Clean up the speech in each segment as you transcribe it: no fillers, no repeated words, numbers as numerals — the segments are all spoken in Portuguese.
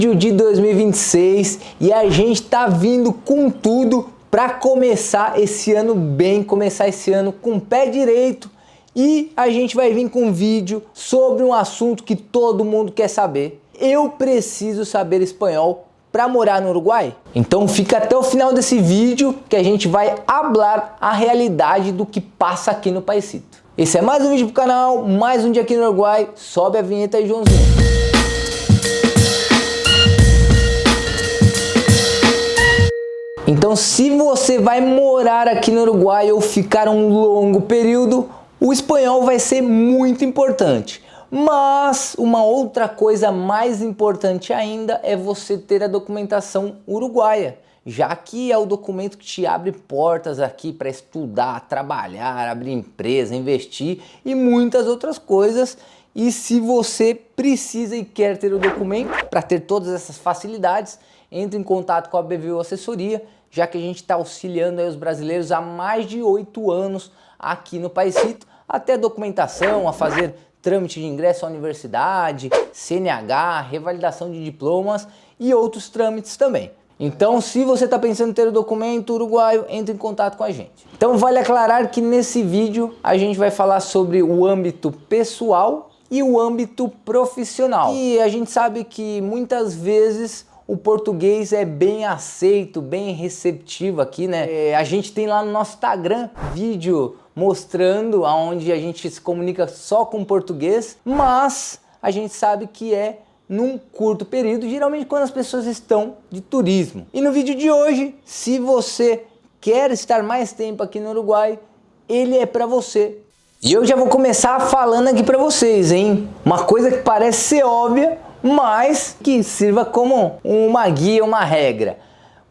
vídeo de 2026 e a gente tá vindo com tudo para começar esse ano bem, começar esse ano com o pé direito, e a gente vai vir com um vídeo sobre um assunto que todo mundo quer saber. Eu preciso saber espanhol para morar no Uruguai? Então fica até o final desse vídeo que a gente vai falar a realidade do que passa aqui no Paisito. Esse é mais um vídeo pro canal, mais um dia aqui no Uruguai. Sobe a vinheta aí, Joãozinho. Então, se você vai morar aqui no Uruguai ou ficar um longo período, o espanhol vai ser muito importante. Mas uma outra coisa mais importante ainda é você ter a documentação uruguaia, já que é o documento que te abre portas aqui para estudar, trabalhar, abrir empresa, investir e muitas outras coisas. E se você precisa e quer ter o documento para ter todas essas facilidades, entre em contato com a BVU Assessoria, já que a gente está auxiliando aí os brasileiros há mais de 8 anos aqui no Paisito, até documentação, a fazer trâmite de ingresso à universidade, CNH, revalidação de diplomas e outros trâmites também. Então, se você está pensando em ter o documento uruguaio, entre em contato com a gente. Então, vale aclarar que nesse vídeo a gente vai falar sobre o âmbito pessoal e o âmbito profissional. E a gente sabe que muitas vezes o português é bem aceito, bem receptivo aqui, né? A gente tem lá no nosso Instagram vídeo mostrando aonde a gente se comunica só com português, mas a gente sabe que é num curto período, geralmente quando as pessoas estão de turismo. E no vídeo de hoje, se você quer estar mais tempo aqui no Uruguai, ele é para você. E eu já vou começar falando aqui para vocês, hein? Uma coisa que parece ser óbvia, mas que sirva como uma guia, uma regra.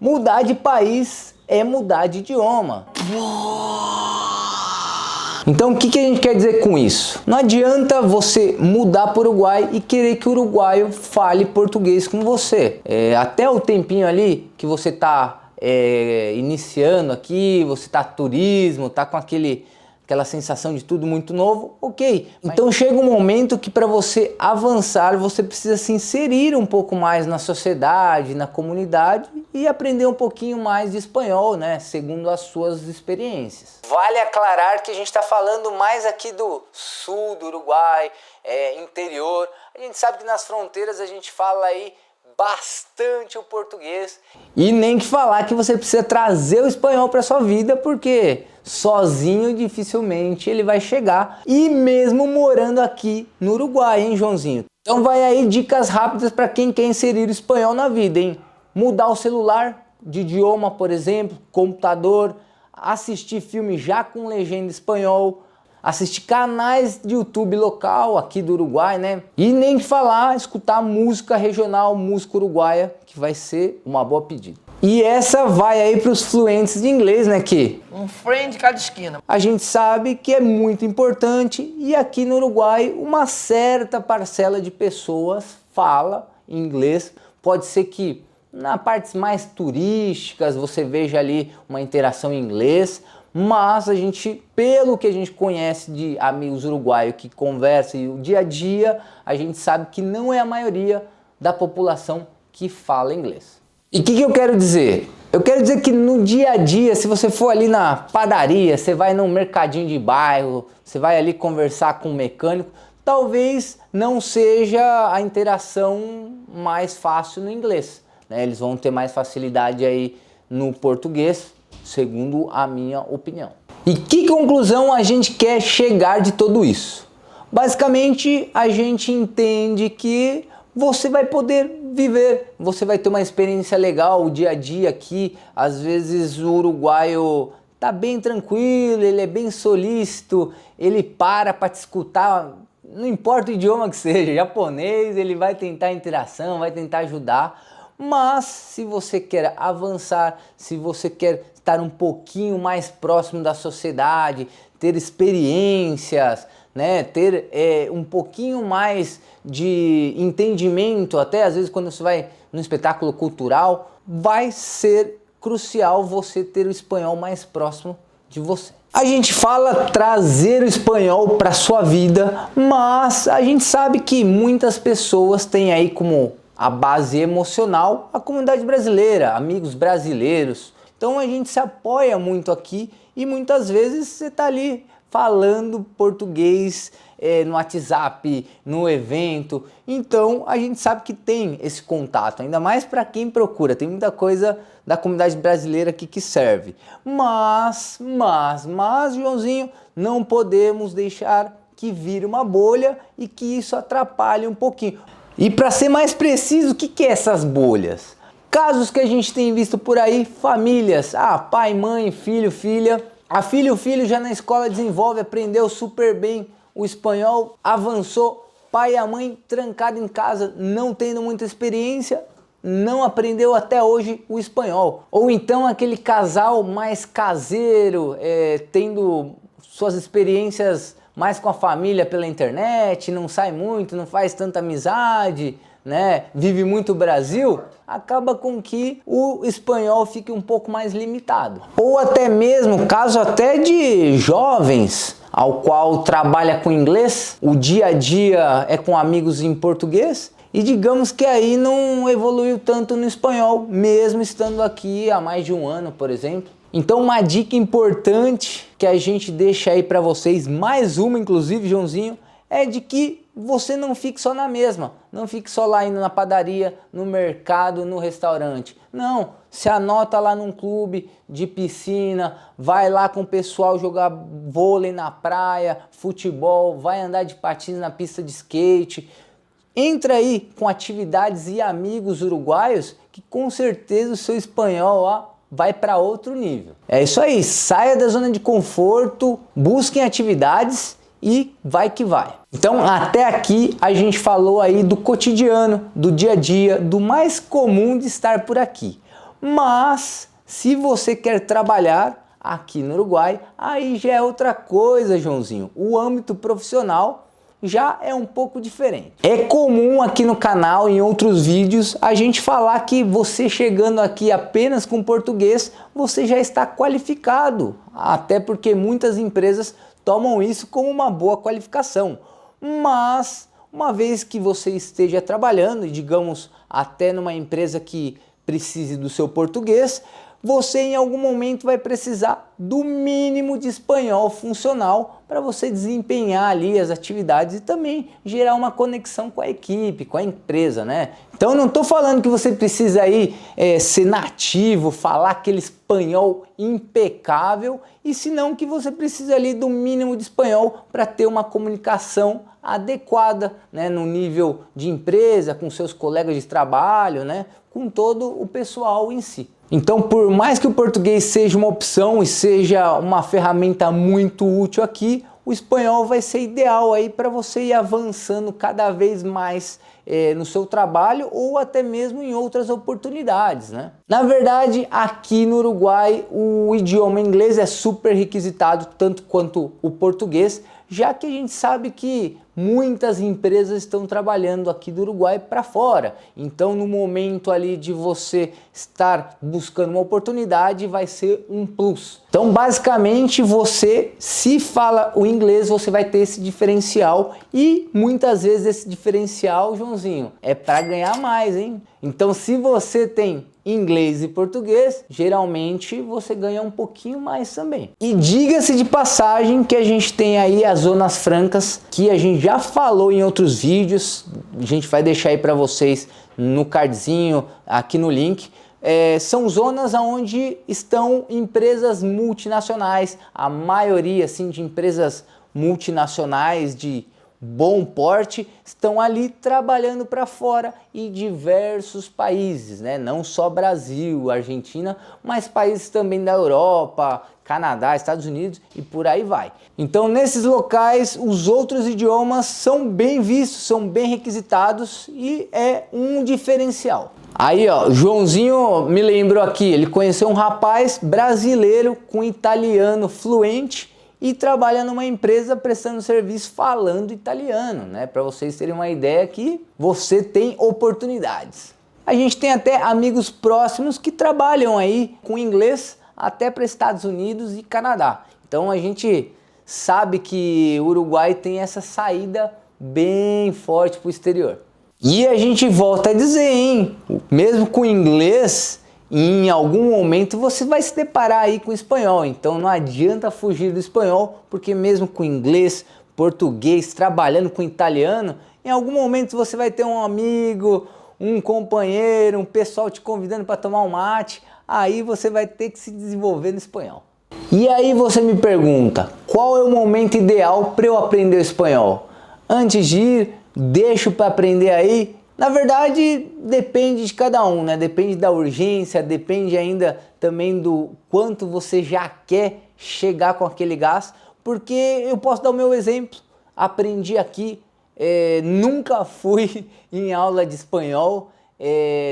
Mudar de país é mudar de idioma. Então o que a gente quer dizer com isso? Não adianta você mudar para o Uruguai e querer que o uruguaio fale português com você. Até o tempinho ali que você está iniciando aqui, você está turismo, está com aquela sensação de tudo muito novo, ok. Então chega um momento que para você avançar, você precisa se inserir um pouco mais na sociedade, na comunidade e aprender um pouquinho mais de espanhol, né? Segundo as suas experiências. Vale aclarar que a gente está falando mais aqui do sul do Uruguai, interior. A gente sabe que nas fronteiras a gente fala aí bastante o português. E nem que falar que você precisa trazer o espanhol para sua vida, porque sozinho dificilmente ele vai chegar. E mesmo morando aqui no Uruguai, hein, Joãozinho? Então vai aí dicas rápidas para quem quer inserir o espanhol na vida, hein? Mudar o celular de idioma, por exemplo, computador, assistir filme já com legenda em espanhol, assistir canais de YouTube local aqui do Uruguai, né? E nem falar, escutar música regional, música uruguaia, que vai ser uma boa pedida. E essa vai aí para os fluentes de inglês, né? Que um friend de cada esquina. A gente sabe que é muito importante e aqui no Uruguai uma certa parcela de pessoas fala inglês. Pode ser que na partes mais turísticas você veja ali uma interação em inglês, mas a gente, pelo que a gente conhece de amigos uruguaios que conversam e o dia a dia, a gente sabe que não é a maioria da população que fala inglês. E o que eu quero dizer? Eu quero dizer que no dia a dia, se você for ali na padaria, você vai num mercadinho de bairro, você vai ali conversar com um mecânico, talvez não seja a interação mais fácil no inglês, né? Eles vão ter mais facilidade aí no português, segundo a minha opinião. E que conclusão a gente quer chegar de tudo isso? Basicamente, a gente entende que você vai poder viver, você vai ter uma experiência legal, o dia a dia aqui. Às vezes o uruguaio tá bem tranquilo, ele é bem solícito, ele para te escutar, não importa o idioma que seja, japonês, ele vai tentar interação, vai tentar ajudar. Mas se você quer avançar, se você quer estar um pouquinho mais próximo da sociedade, ter experiências, né, ter um pouquinho mais de entendimento, até às vezes quando você vai num espetáculo cultural, vai ser crucial você ter o espanhol mais próximo de você. A gente fala trazer o espanhol para sua vida, mas a gente sabe que muitas pessoas têm aí como a base emocional, a comunidade brasileira, amigos brasileiros. Então a gente se apoia muito aqui e muitas vezes você está ali falando português no WhatsApp, no evento. Então a gente sabe que tem esse contato, ainda mais para quem procura. Tem muita coisa da comunidade brasileira aqui que serve. Mas, Joãozinho, não podemos deixar que vire uma bolha e que isso atrapalhe um pouquinho. E para ser mais preciso, o que é essas bolhas? Casos que a gente tem visto por aí, famílias, pai, mãe, filho, filha. A filha e o filho já na escola desenvolve, aprendeu super bem o espanhol, avançou. Pai e a mãe trancado em casa, não tendo muita experiência, não aprendeu até hoje o espanhol. Ou então aquele casal mais caseiro, tendo suas experiências mais com a família pela internet, não sai muito, não faz tanta amizade, né? Vive muito o Brasil, acaba com que o espanhol fique um pouco mais limitado. Ou até mesmo, caso até de jovens, ao qual trabalha com inglês, o dia a dia é com amigos em português, e digamos que aí não evoluiu tanto no espanhol, mesmo estando aqui há mais de um ano, por exemplo. Então uma dica importante que a gente deixa aí para vocês, mais uma inclusive, Joãozinho, é de que você não fique só na mesma, não fique só lá indo na padaria, no mercado, no restaurante. Não, se anota lá num clube de piscina, vai lá com o pessoal jogar vôlei na praia, futebol, vai andar de patins na pista de skate. Entra aí com atividades e amigos uruguaios que com certeza o seu espanhol vai para outro nível. É isso aí, saia da zona de conforto, busquem atividades e vai que vai. Então até aqui a gente falou aí do cotidiano, do dia a dia, do mais comum de estar por aqui. Mas se você quer trabalhar aqui no Uruguai, aí já é outra coisa, Joãozinho. O âmbito profissional já é um pouco diferente. É comum aqui no canal, em outros vídeos, a gente falar que você chegando aqui apenas com português, você já está qualificado. Até porque muitas empresas tomam isso como uma boa qualificação. Mas, uma vez que você esteja trabalhando, e digamos até numa empresa que precise do seu português, você em algum momento vai precisar do mínimo de espanhol funcional para você desempenhar ali as atividades e também gerar uma conexão com a equipe, com a empresa, né? Então não estou falando que você precisa aí ser nativo, falar aquele espanhol impecável, e senão que você precisa ali do mínimo de espanhol para ter uma comunicação adequada, né, no nível de empresa, com seus colegas de trabalho, né, com todo o pessoal em si. Então, por mais que o português seja uma opção e seja uma ferramenta muito útil aqui, o espanhol vai ser ideal aí para você ir avançando cada vez mais no seu trabalho ou até mesmo em outras oportunidades, né? Na verdade, aqui no Uruguai, o idioma inglês é super requisitado, tanto quanto o português, já que a gente sabe que muitas empresas estão trabalhando aqui do Uruguai para fora. Então, no momento ali de você estar buscando uma oportunidade, vai ser um plus. Então, basicamente, você, se fala o inglês, você vai ter esse diferencial, e muitas vezes esse diferencial, Joãozinho, é para ganhar mais, hein? Então, se você tem inglês e português, geralmente você ganha um pouquinho mais também. E diga-se de passagem que a gente tem aí as zonas francas, que a gente já falou em outros vídeos, a gente vai deixar aí para vocês no cardzinho, aqui no link. São zonas onde estão empresas multinacionais, a maioria assim, de empresas multinacionais de bom porte estão ali trabalhando para fora, e diversos países, né? Não só Brasil, Argentina, mas países também da Europa, Canadá, Estados Unidos e por aí vai. Então nesses locais os outros idiomas são bem vistos, são bem requisitados e é um diferencial. Aí ó, Joãozinho me lembrou aqui, ele conheceu um rapaz brasileiro com italiano fluente e trabalha numa empresa prestando serviço falando italiano, né? Para vocês terem uma ideia que você tem oportunidades. A gente tem até amigos próximos que trabalham aí com inglês até para Estados Unidos e Canadá. Então a gente sabe que o Uruguai tem essa saída bem forte para o exterior. E a gente volta a dizer, hein? Mesmo com inglês, em algum momento você vai se deparar aí com o espanhol. Então não adianta fugir do espanhol, porque mesmo com inglês, português, trabalhando com italiano, em algum momento você vai ter um amigo, um companheiro, um pessoal te convidando para tomar um mate. Aí você vai ter que se desenvolver no espanhol. E aí você me pergunta, qual é o momento ideal para eu aprender o espanhol? Antes de ir, deixo para aprender aí? Na verdade, depende de cada um, né? Depende da urgência, depende ainda também do quanto você já quer chegar com aquele gás. Porque eu posso dar o meu exemplo, aprendi aqui, nunca fui em aula de espanhol,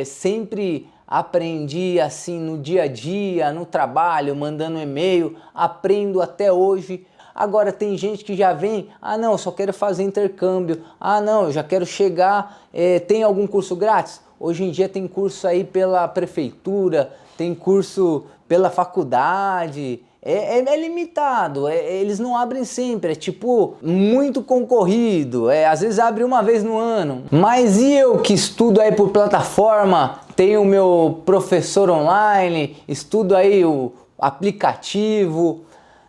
sempre aprendi assim no dia a dia, no trabalho, mandando e-mail, aprendo até hoje. Agora tem gente que já vem, não, eu só quero fazer intercâmbio, não, eu já quero chegar, tem algum curso grátis? Hoje em dia tem curso aí pela prefeitura, tem curso pela faculdade, é limitado, eles não abrem sempre, é tipo muito concorrido, às vezes abre uma vez no ano. Mas e eu que estudo aí por plataforma, tenho o meu professor online, estudo aí o aplicativo,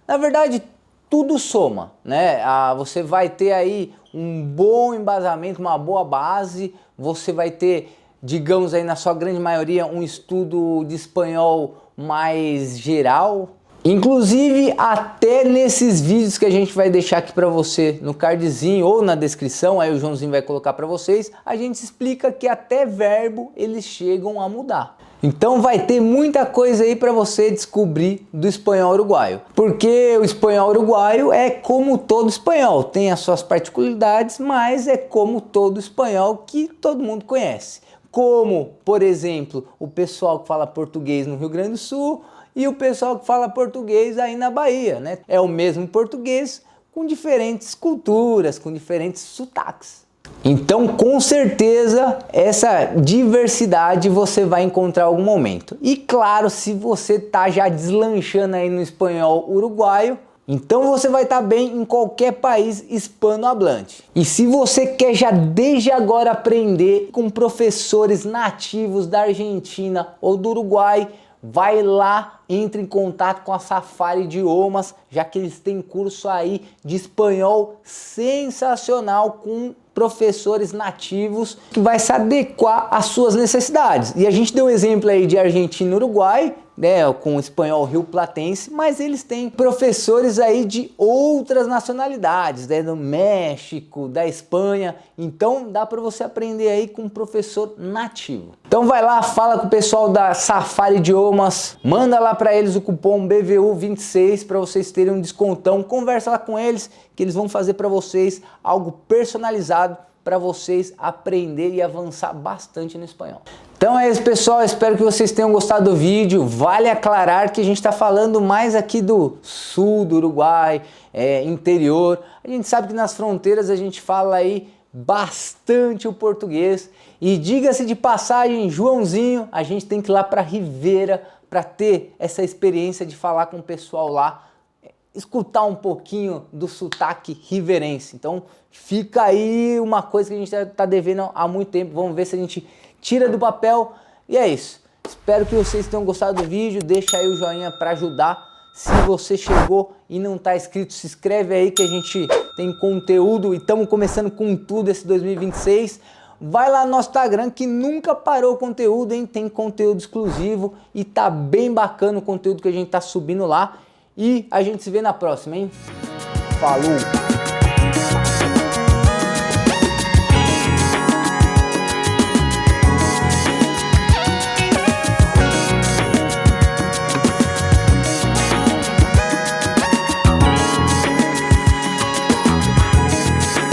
na verdade tudo soma, né? Você vai ter aí um bom embasamento, uma boa base, você vai ter, digamos aí na sua grande maioria, um estudo de espanhol mais geral. Inclusive até nesses vídeos que a gente vai deixar aqui para você no cardzinho ou na descrição, aí o Joãozinho vai colocar para vocês, a gente explica que até verbo eles chegam a mudar. Então vai ter muita coisa aí para você descobrir do espanhol uruguaio. Porque o espanhol uruguaio é como todo espanhol, tem as suas particularidades, mas é como todo espanhol que todo mundo conhece. Como, por exemplo, o pessoal que fala português no Rio Grande do Sul e o pessoal que fala português aí na Bahia, né? É o mesmo português com diferentes culturas, com diferentes sotaques. Então, com certeza, essa diversidade você vai encontrar em algum momento. E claro, se você tá já deslanchando aí no espanhol uruguaio, então você vai estar bem em qualquer país hispanohablante. E se você quer já desde agora aprender com professores nativos da Argentina ou do Uruguai, vai lá, entre em contato com a Safari Idiomas, já que eles têm curso aí de espanhol sensacional com professores nativos que vai se adequar às suas necessidades. E a gente deu exemplo aí de Argentina e Uruguai, né, com o espanhol rio-platense, mas eles têm professores aí de outras nacionalidades, né, do México, da Espanha, então dá para você aprender aí com um professor nativo. Então vai lá, fala com o pessoal da Safari Idiomas, manda lá para eles o cupom BVU26 para vocês terem um descontão, conversa lá com eles que eles vão fazer para vocês algo personalizado para vocês aprender e avançar bastante no espanhol. Então é isso, pessoal, espero que vocês tenham gostado do vídeo. Vale aclarar que a gente está falando mais aqui do sul do Uruguai, interior. A gente sabe que nas fronteiras a gente fala aí bastante o português. E diga-se de passagem, Joãozinho, a gente tem que ir lá para Rivera para ter essa experiência de falar com o pessoal lá, escutar um pouquinho do sotaque riverense. Então fica aí uma coisa que a gente está devendo há muito tempo. Vamos ver se a gente tira do papel. E é isso. Espero que vocês tenham gostado do vídeo. Deixa aí o joinha para ajudar. Se você chegou e não está inscrito, se inscreve aí que a gente tem conteúdo e estamos começando com tudo esse 2026. Vai lá no nosso Instagram que nunca parou o conteúdo, hein? Tem conteúdo exclusivo e tá bem bacana o conteúdo que a gente tá subindo lá. E a gente se vê na próxima, hein? Falou!